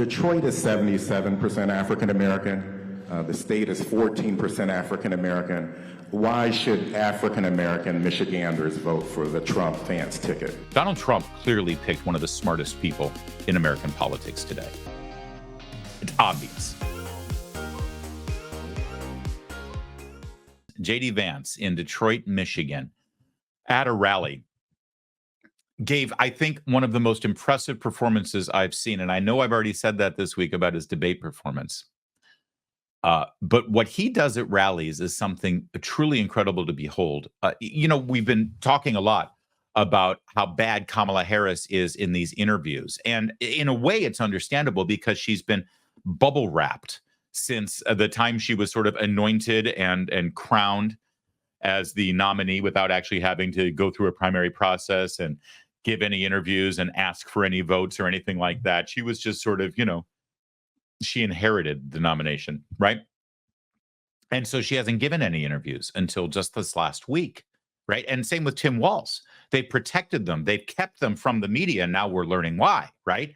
Detroit is 77% African American. The state is 14% African American. Why should African American Michiganders vote for the Trump Vance ticket? Donald Trump clearly picked one of the smartest people in American politics today. It's obvious. JD Vance in Detroit, Michigan, at a rally, gave, I think, one of the most impressive performances I've seen. And I know I've already said that this week about his debate performance. But what he does at rallies is something truly incredible to behold. We've been talking a lot about how bad Kamala Harris is in these interviews. And in a way, it's understandable because she's been bubble wrapped since the time she was sort of anointed and crowned as the nominee without actually having to go through a primary process and give any interviews and ask for any votes or anything like that. She was just sort of, she inherited the nomination, right? And so she hasn't given any interviews until just this last week, right? And same with Tim Walz. They protected them. They've kept them from the media, and now we're learning why, right?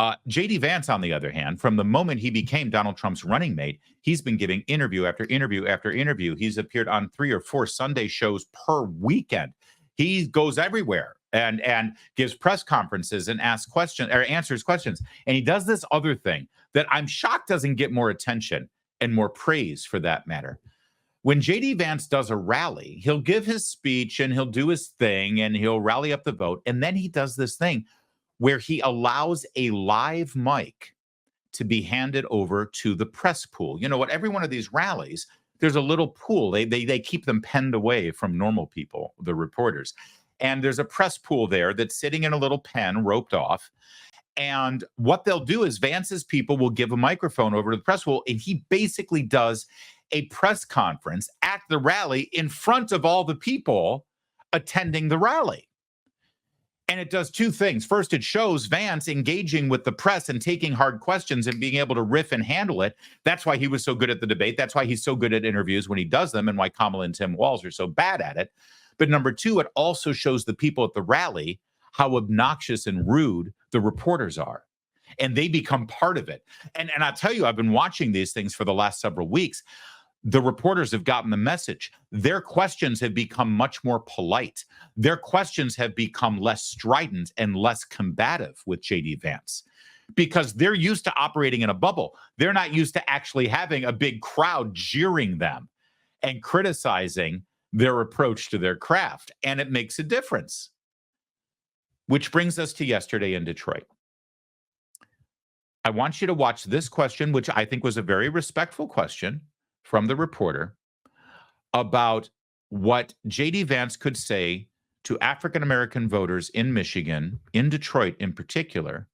JD Vance, on the other hand, from the moment he became Donald Trump's running mate, he's been giving interview after interview after interview. He's appeared on 3 or 4 Sunday shows per weekend. He goes everywhere and gives press conferences and asks questions or answers questions. And he does this other thing that I'm shocked doesn't get more attention and more praise for that matter. When JD Vance does a rally, he'll give his speech and he'll do his thing and he'll rally up the vote. And then he does this thing where he allows a live mic to be handed over to the press pool. You know, at every one of these rallies, there's a little pool. They keep them penned away from normal people, the reporters. And there's a press pool there that's sitting in a little pen roped off. And what they'll do is Vance's people will give a microphone over to the press pool, and he basically does a press conference at the rally in front of all the people attending the rally. And it does 2 things. First, it shows Vance engaging with the press and taking hard questions and being able to riff and handle it. That's why he was so good at the debate. That's why he's so good at interviews when he does them and why Kamala and Tim Walz are so bad at it. But number 2, it also shows the people at the rally how obnoxious and rude the reporters are. And they become part of it. And I'll tell you, I've been watching these things for the last several weeks. The reporters have gotten the message. Their questions have become much more polite. Their questions have become less strident and less combative with JD Vance because they're used to operating in a bubble. They're not used to actually having a big crowd jeering them and criticizing their approach to their craft. And it makes a difference. Which brings us to yesterday in Detroit. I want you to watch this question, which I think was a very respectful question from the reporter about what JD Vance could say to African-American voters in Michigan, in Detroit in particular,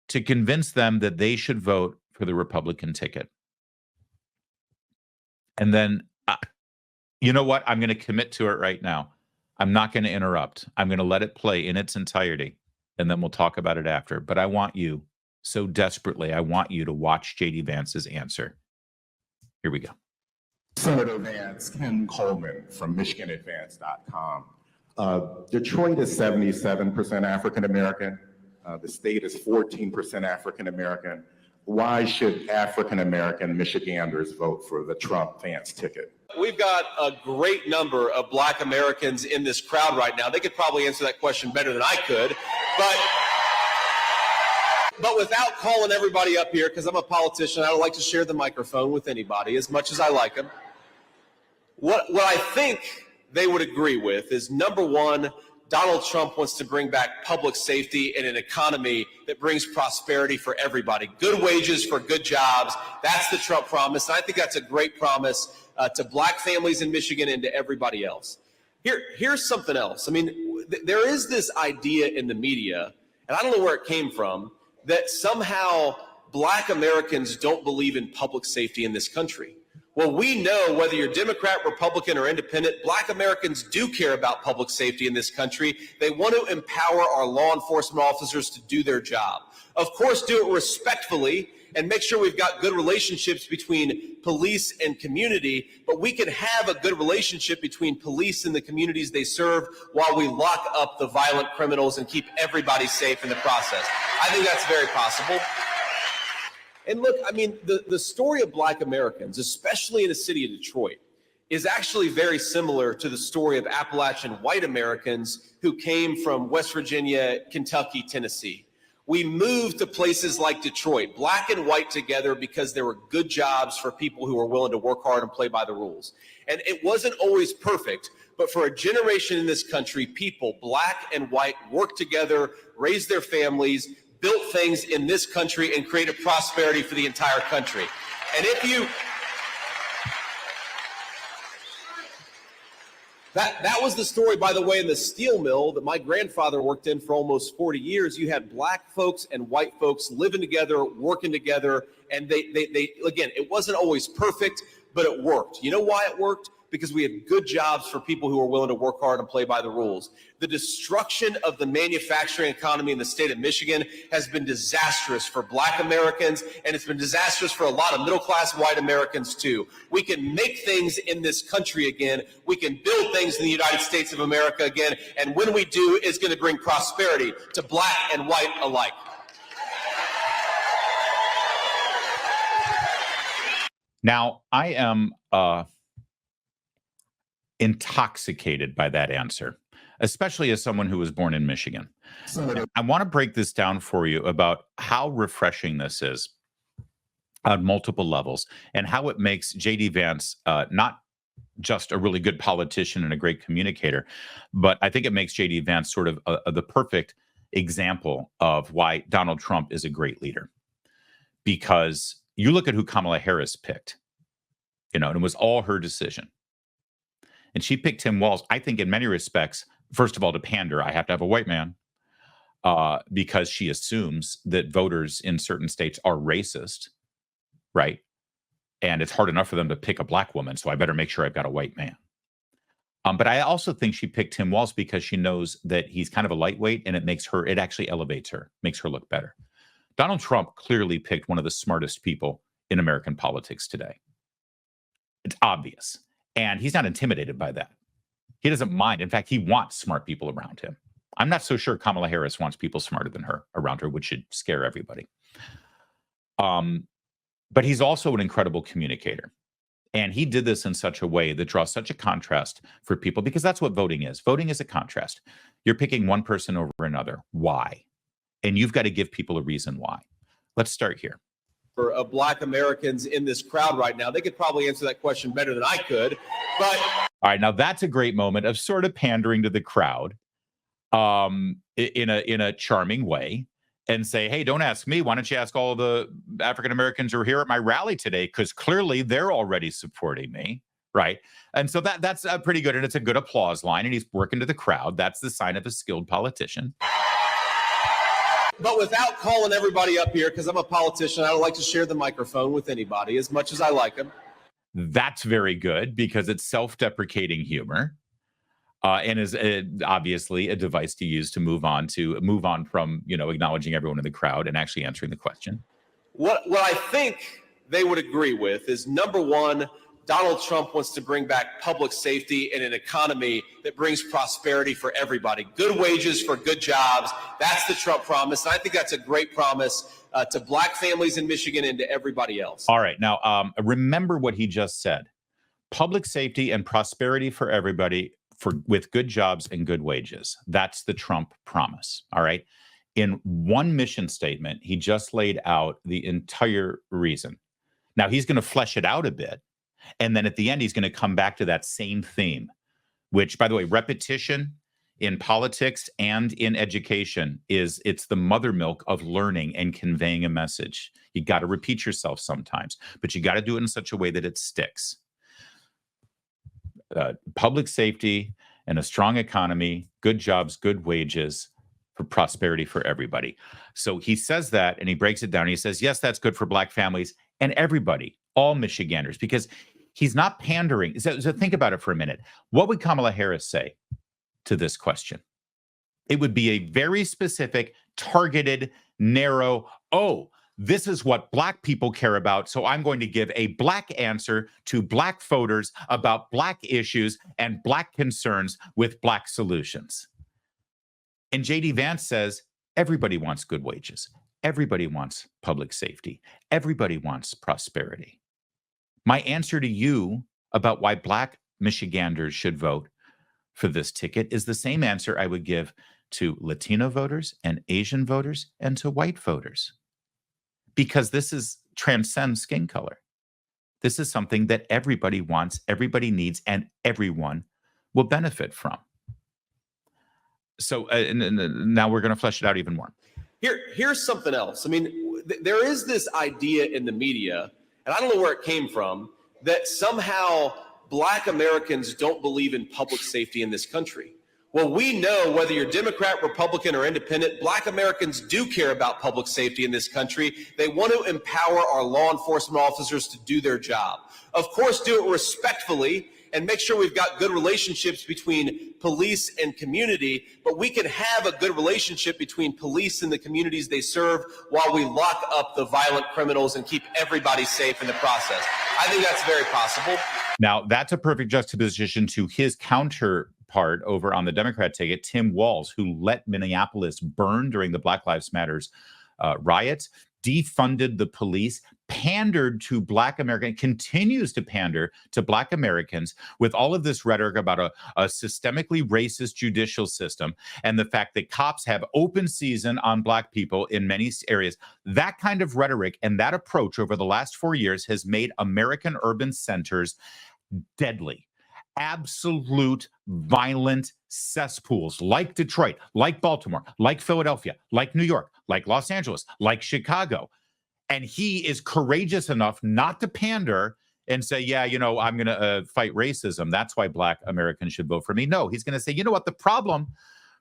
to convince them that they should vote for the Republican ticket. And then, you know what? I'm going to commit to it right now. I'm not going to interrupt. I'm going to let it play in its entirety, and then we'll talk about it after. But I want you, so desperately, I want you to watch JD Vance's answer. Here we go. Senator Vance, Ken Coleman from MichiganAdvance.com. Detroit is 77% African American. The state is 14% African American. Why should African American Michiganders vote for the Trump Vance ticket? We've got a great number of Black Americans in this crowd right now. They could probably answer that question better than I could, but without calling everybody up here, because I'm a politician, I don't like to share the microphone with anybody as much as I like them. What I think they would agree with is, number one, Donald Trump wants to bring back public safety and an economy that brings prosperity for everybody. Good wages for good jobs. That's the Trump promise. And I think that's a great promise to Black families in Michigan and to everybody else. Here's something else. I mean, there is this idea in the media, and I don't know where it came from, that somehow Black Americans don't believe in public safety in this country. Well, we know whether you're Democrat, Republican, or independent, Black Americans do care about public safety in this country. They want to empower our law enforcement officers to do their job. Of course, do it respectfully and make sure we've got good relationships between police and community, but we can have a good relationship between police and the communities they serve while we lock up the violent criminals and keep everybody safe in the process. I think that's very possible. And look, I mean, the story of Black Americans, especially in the city of Detroit, is actually very similar to the story of Appalachian white Americans who came from West Virginia, Kentucky, Tennessee. We moved to places like Detroit, black and white together, because there were good jobs for people who were willing to work hard and play by the rules. And it wasn't always perfect, but for a generation in this country, people, black and white, worked together, raised their families, built things in this country, and created prosperity for the entire country. And if you... That was the story, by the way, in the steel mill that my grandfather worked in for almost 40 years. You had black folks and white folks living together, working together, and they again, it wasn't always perfect, but it worked. You know why it worked? Because we had good jobs for people who were willing to work hard and play by the rules. The destruction of the manufacturing economy in the state of Michigan has been disastrous for black Americans, and it's been disastrous for a lot of middle-class white Americans too. We can make things in this country again. We can build things in the United States of America again, and when we do, it's going to bring prosperity to black and white alike. Now, I am intoxicated by that answer, especially as someone who was born in Michigan. I want to break this down for you about how refreshing this is on multiple levels and how it makes JD Vance not just a really good politician and a great communicator, but I think it makes JD Vance sort of the perfect example of why Donald Trump is a great leader. Because you look at who Kamala Harris picked, and it was all her decision. And she picked Tim Walz, I think, in many respects, first of all, to pander. I have to have a white man, because she assumes that voters in certain states are racist, right? And it's hard enough for them to pick a black woman, so I better make sure I've got a white man. But I also think she picked Tim Walz because she knows that he's kind of a lightweight, and it actually elevates her, makes her look better. Donald Trump clearly picked one of the smartest people in American politics today. It's obvious. And he's not intimidated by that. He doesn't mind. In fact, he wants smart people around him. I'm not so sure Kamala Harris wants people smarter than her around her, which should scare everybody. But he's also an incredible communicator. And he did this in such a way that draws such a contrast for people, because that's what voting is. Voting is a contrast. You're picking one person over another. Why? And you've got to give people a reason why. Let's start here. For black Americans in this crowd right now, they could probably answer that question better than I could. But all right, now that's a great moment of sort of pandering to the crowd, in a charming way, and say, "Hey, don't ask me. Why don't you ask all the African Americans who are here at my rally today? Because clearly they're already supporting me." Right. And so that's pretty good. And it's a good applause line. And he's working to the crowd. That's the sign of a skilled politician. But without calling everybody up here, because I'm a politician, I don't like to share the microphone with anybody as much as I like them. That's very good, because it's self-deprecating humor, and is obviously a device to use to move on from acknowledging everyone in the crowd and actually answering the question. What I think they would agree with is, number one, Donald Trump wants to bring back public safety and an economy that brings prosperity for everybody. Good wages for good jobs. That's the Trump promise. And I think that's a great promise to black families in Michigan and to everybody else. All right. Now, remember what he just said. Public safety and prosperity for everybody with good jobs and good wages. That's the Trump promise. All right. In one mission statement, he just laid out the entire reason. Now, he's going to flesh it out a bit. And then at the end, he's going to come back to that same theme, which, by the way, repetition in politics and in education it's the mother milk of learning and conveying a message. You got to repeat yourself sometimes, but you got to do it in such a way that it sticks. Public safety and a strong economy, good jobs, good wages, for prosperity for everybody. So he says that, and he breaks it down. He says, yes, that's good for black families and everybody, all Michiganders, because he's not pandering. So think about it for a minute. What would Kamala Harris say to this question? It would be a very specific, targeted, narrow, this is what Black people care about. So I'm going to give a Black answer to Black voters about Black issues and Black concerns with Black solutions. And JD Vance says, everybody wants good wages. Everybody wants public safety. Everybody wants prosperity. My answer to you about why Black Michiganders should vote for this ticket is the same answer I would give to Latino voters and Asian voters and to white voters. Because this transcends skin color. This is something that everybody wants, everybody needs, and everyone will benefit from. So now we're going to flesh it out even more. Here's something else. I mean, there is this idea in the media, and I don't know where it came from, that somehow Black Americans don't believe in public safety in this country. Well, we know whether you're Democrat, Republican, or independent, Black Americans do care about public safety in this country. They want to empower our law enforcement officers to do their job. Of course, do it respectfully and make sure we've got good relationships between police and community, but we can have a good relationship between police and the communities they serve while we lock up the violent criminals and keep everybody safe in the process. I think that's very possible. Now, that's a perfect juxtaposition to his counterpart over on the Democrat ticket, Tim Walz, who let Minneapolis burn during the Black Lives Matters riots, defunded the police, pandered to Black Americans, continues to pander to Black Americans with all of this rhetoric about a systemically racist judicial system and the fact that cops have open season on Black people in many areas. That kind of rhetoric and that approach over the last 4 years has made American urban centers deadly, absolute violent cesspools like Detroit, like Baltimore, like Philadelphia, like New York, like Los Angeles, like Chicago. And he is courageous enough not to pander and say, yeah, you know, I'm going to fight racism. That's why Black Americans should vote for me. No, he's going to say, you know what, the problem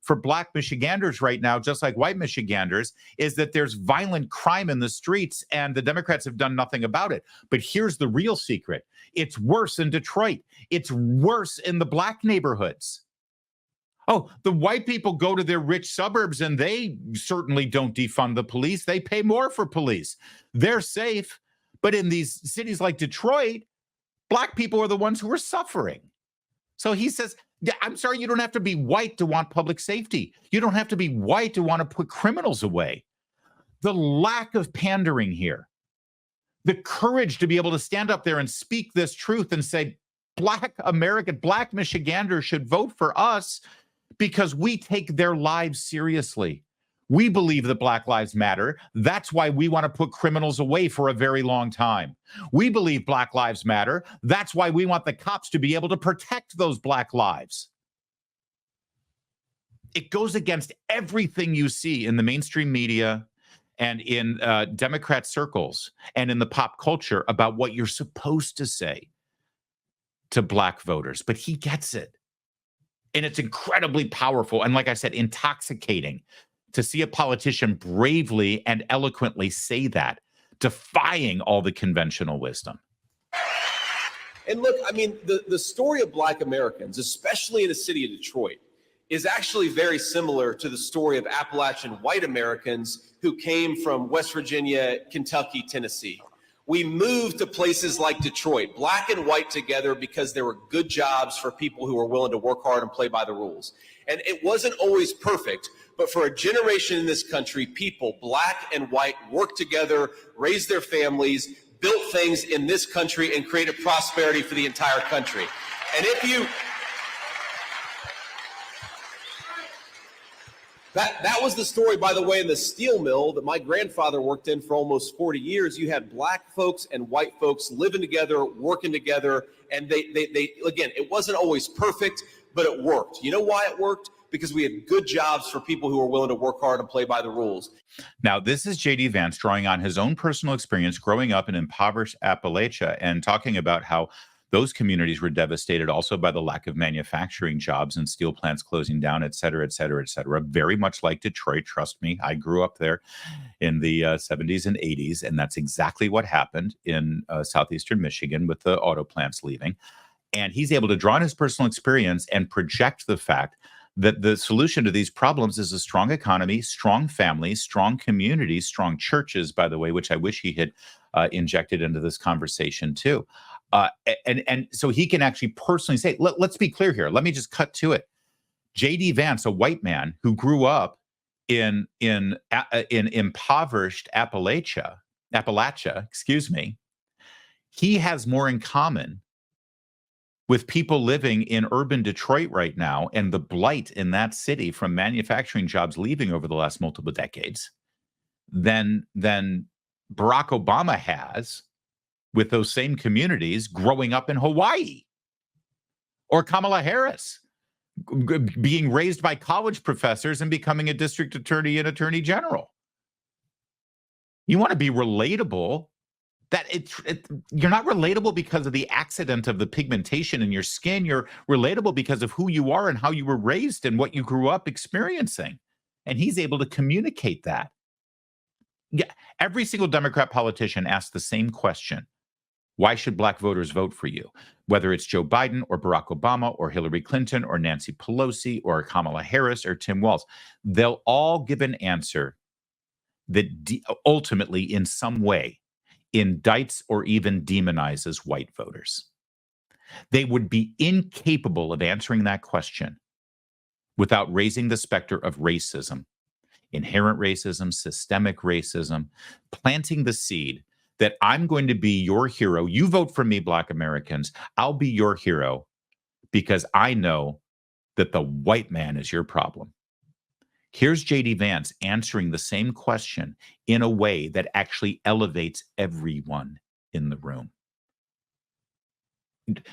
for Black Michiganders right now, just like white Michiganders, is that there's violent crime in the streets and the Democrats have done nothing about it. But here's the real secret. It's worse in Detroit. It's worse in the Black neighborhoods. Oh, the white people go to their rich suburbs and they certainly don't defund the police. They pay more for police. They're safe. But in these cities like Detroit, Black people are the ones who are suffering. So he says, I'm sorry, you don't have to be white to want public safety. You don't have to be white to want to put criminals away. The lack of pandering here, the courage to be able to stand up there and speak this truth and say, Black Michiganders should vote for us because we take their lives seriously. We believe that Black lives matter. That's why we want to put criminals away for a very long time. We believe Black lives matter. That's why we want the cops to be able to protect those Black lives. It goes against everything you see in the mainstream media and in Democrat circles and in the pop culture about what you're supposed to say to Black voters. But he gets it. And it's incredibly powerful and, like I said, intoxicating to see a politician bravely and eloquently say that, defying all the conventional wisdom. And look, I mean, the story of Black Americans, especially in the city of Detroit, is actually very similar to the story of Appalachian white Americans who came from West Virginia, Kentucky, Tennessee. We moved to places like Detroit, Black and white together, because there were good jobs for people who were willing to work hard and play by the rules. And it wasn't always perfect, but for a generation in this country, people, Black and white, worked together, raised their families, built things in this country, and created prosperity for the entire country. And if you... That was the story, by the way, in the steel mill that my grandfather worked in for almost 40 years. You had Black folks and white folks living together, working together, and they again, it wasn't always perfect, but it worked. You know why it worked? Because we had good jobs for people who were willing to work hard and play by the rules. Now, this is JD Vance drawing on his own personal experience growing up in impoverished Appalachia and talking about how those communities were devastated also by the lack of manufacturing jobs and steel plants closing down, et cetera, et cetera, et cetera. Very much like Detroit, trust me. I grew up there in the 70s and 80s, and that's exactly what happened in southeastern Michigan with the auto plants leaving. And he's able to draw on his personal experience and project the fact that the solution to these problems is a strong economy, strong families, strong communities, strong churches, by the way, which I wish he had injected into this conversation too. And so he can actually personally say, let's be clear here. Let me just cut to it. JD Vance, a white man who grew up in impoverished Appalachia, excuse me, he has more in common with people living in urban Detroit right now and the blight in that city from manufacturing jobs leaving over the last multiple decades than Barack Obama has with those same communities growing up in Hawaii, or Kamala Harris being raised by college professors and becoming a district attorney and attorney general. You want to be relatable. You're not relatable because of the accident of the pigmentation in your skin. You're relatable because of who you are and how you were raised and what you grew up experiencing. And he's able to communicate that. Yeah, every single Democrat politician asks the same question. Why should Black voters vote for you? Whether it's Joe Biden or Barack Obama or Hillary Clinton or Nancy Pelosi or Kamala Harris or Tim Walz, they'll all give an answer that ultimately, in some way, indicts or even demonizes white voters. They would be incapable of answering that question without raising the specter of racism, inherent racism, systemic racism, planting the seed that I'm going to be your hero. You vote for me, Black Americans. I'll be your hero because I know that the white man is your problem. Here's JD Vance answering the same question in a way that actually elevates everyone in the room.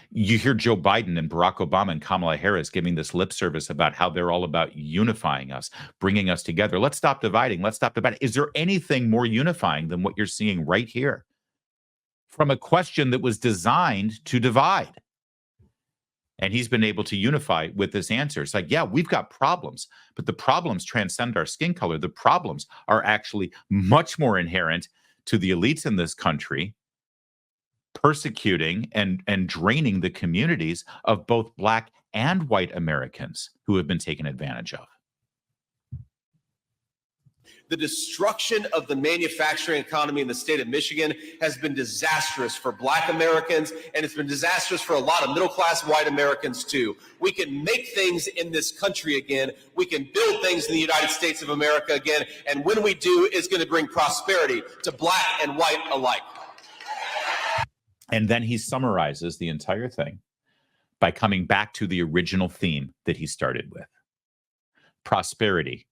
You hear Joe Biden and Barack Obama and Kamala Harris giving this lip service about how they're all about unifying us, bringing us together. Let's stop dividing. Let's stop dividing. Is there anything more unifying than what you're seeing right here from a question that was designed to divide? And he's been able to unify with this answer. It's like, yeah, we've got problems, but the problems transcend our skin color. The problems are actually much more inherent to the elites in this country, persecuting and draining the communities of both Black and white Americans who have been taken advantage of. The destruction of the manufacturing economy in the state of Michigan has been disastrous for Black Americans, and it's been disastrous for a lot of middle-class white Americans, too. We can make things in this country again. We can build things in the United States of America again, and when we do, it's going to bring prosperity to Black and white alike. And then he summarizes the entire thing by coming back to the original theme that he started with. Prosperity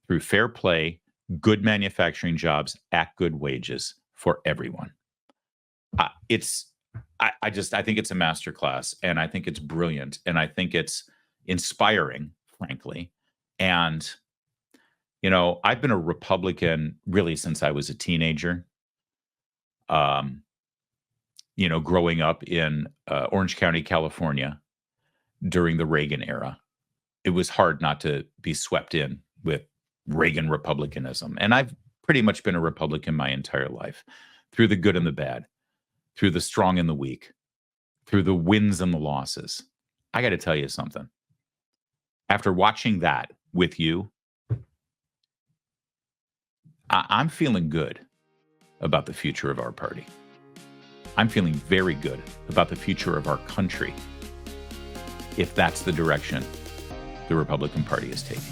through fair play, good manufacturing jobs at good wages for everyone. I think it's a masterclass, and I think it's brilliant, and I think it's inspiring, frankly. And, you know, I've been a Republican really since I was a teenager. You know, growing up in Orange County, California during the Reagan era, it was hard not to be swept in with Reagan Republicanism. And I've pretty much been a Republican my entire life, through the good and the bad, through the strong and the weak, through the wins and the losses. I got to tell you something. After watching that with you, I'm feeling good about the future of our party. I'm feeling very good about the future of our country if that's the direction the Republican Party is taking.